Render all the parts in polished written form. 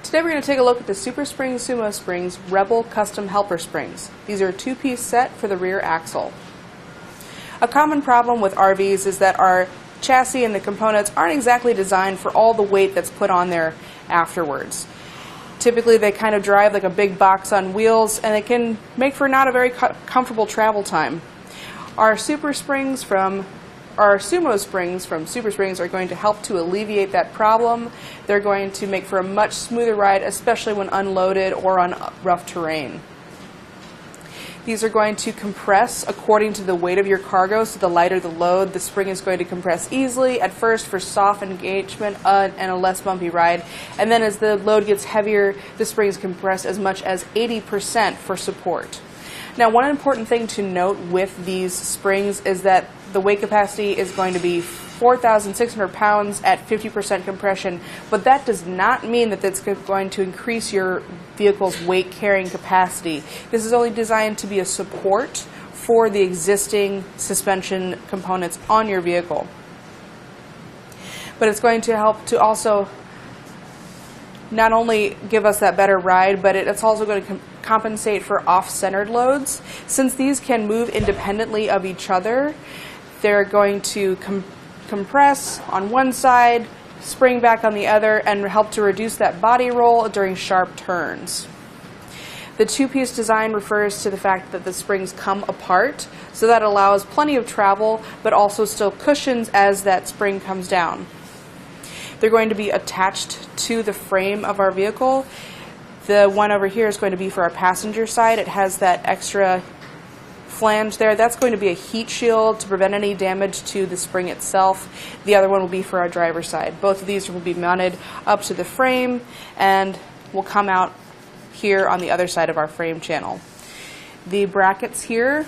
Today we're going to take a look at the SuperSprings SumoSprings Rebel Custom Helper Springs. These are a two-piece set for the rear axle. A common problem with RVs is that our chassis and the components aren't exactly designed for all the weight that's put on there afterwards. Typically they kind of drive like a big box on wheels, and it can make for not a very comfortable travel time. Our SuperSprings from SumoSprings from SuperSprings are going to help to alleviate that problem. They're going to make for a much smoother ride, especially when unloaded or on rough terrain. These are going to compress according to the weight of your cargo, so the lighter the load, the spring is going to compress easily at first for soft engagement and a less bumpy ride. And then as the load gets heavier, the springs compress as much as 80% for support. Now, one important thing to note with these springs is that the weight capacity is going to be 4,600 pounds at 50% compression, but that does not mean that it's going to increase your vehicle's weight carrying capacity. This is only designed to be a support for the existing suspension components on your vehicle. But it's going to help to also not only give us that better ride, but it's also going to compensate for off-centered loads. Since these can move independently of each other, they're going to compress on one side, spring back on the other, and help to reduce that body roll during sharp turns. The two-piece design refers to the fact that the springs come apart, so that allows plenty of travel, but also still cushions as that spring comes down. They're going to be attached to the frame of our vehicle. The one over here is going to be for our passenger side. It has that extra flange there. That's going to be a heat shield to prevent any damage to the spring itself. The other one will be for our driver's side. Both of these will be mounted up to the frame and will come out here on the other side of our frame channel. The brackets here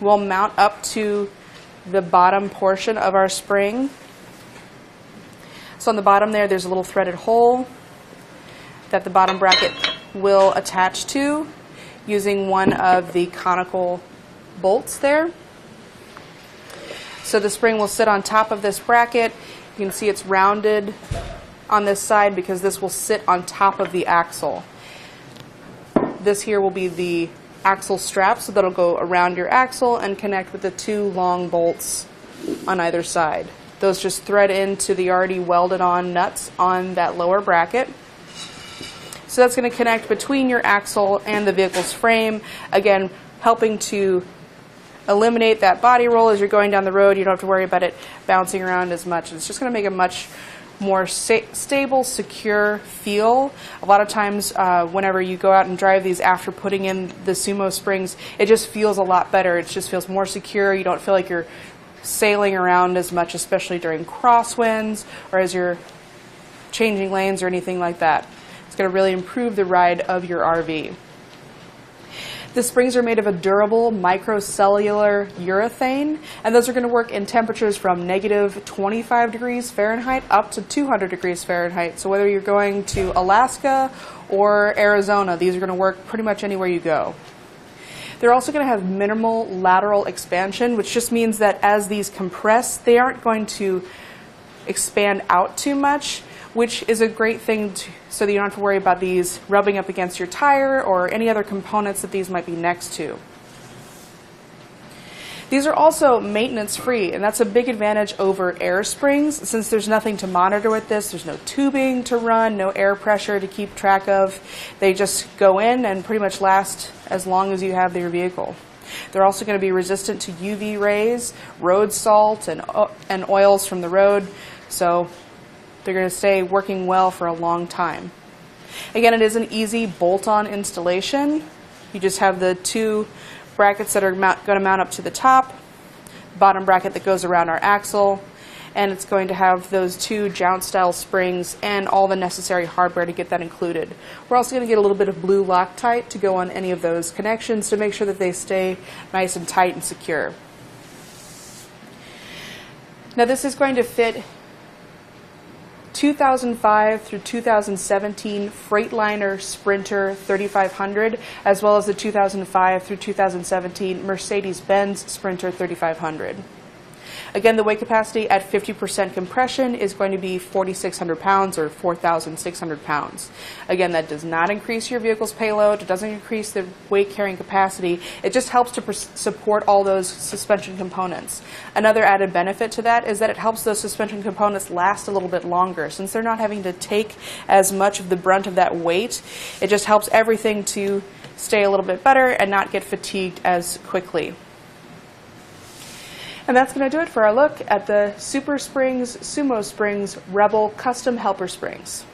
will mount up to the bottom portion of our spring. So on the bottom there's a little threaded hole that the bottom bracket will attach to using one of the conical bolts there. So the spring will sit on top of this bracket. You can see it's rounded on this side because this will sit on top of the axle. This here will be the axle strap, so that'll go around your axle and connect with the two long bolts on either side. Those just thread into the already welded on nuts on that lower bracket. So that's going to connect between your axle and the vehicle's frame, again helping to eliminate that body roll as you're going down the road. You don't have to worry about it bouncing around as much. It's just going to make a much more stable, secure feel. A lot of times whenever you go out and drive these after putting in the Sumo springs, it just feels a lot better. It just feels more secure. You don't feel like you're sailing around as much, especially during crosswinds or as you're changing lanes or anything like that. It's going to really improve the ride of your RV. The springs are made of a durable microcellular urethane, and those are going to work in temperatures from negative 25 degrees Fahrenheit up to 200 degrees Fahrenheit. So whether you're going to Alaska or Arizona, these are going to work pretty much anywhere you go. They're also going to have minimal lateral expansion, which just means that as these compress, they aren't going to expand out too much, which is a great thing so that you don't have to worry about these rubbing up against your tire or any other components that these might be next to. These are also maintenance free, and that's a big advantage over air springs. Since there's nothing to monitor with this, there's no tubing to run, no air pressure to keep track of. They just go in and pretty much last as long as you have your vehicle. They're also going to be resistant to UV rays, road salt, and oils from the road, so they're going to stay working well for a long time. Again, it is an easy bolt-on installation. You just have the two brackets that are going to mount up to the top, bottom bracket that goes around our axle, and it's going to have those two joust-style springs and all the necessary hardware to get that included. We're also going to get a little bit of blue Loctite to go on any of those connections to make sure that they stay nice and tight and secure. Now this is going to fit 2005 through 2017 Freightliner Sprinter 3500, as well as the 2005 through 2017 Mercedes-Benz Sprinter 3500. Again, the weight capacity at 50% compression is going to be 4,600 pounds or 4,600 pounds. Again, that does not increase your vehicle's payload. It doesn't increase the weight carrying capacity. It just helps to support all those suspension components. Another added benefit to that is that it helps those suspension components last a little bit longer. Since they're not having to take as much of the brunt of that weight, it just helps everything to stay a little bit better and not get fatigued as quickly. And that's going to do it for our look at the SuperSprings SumoSprings Rebel Custom Helper Springs.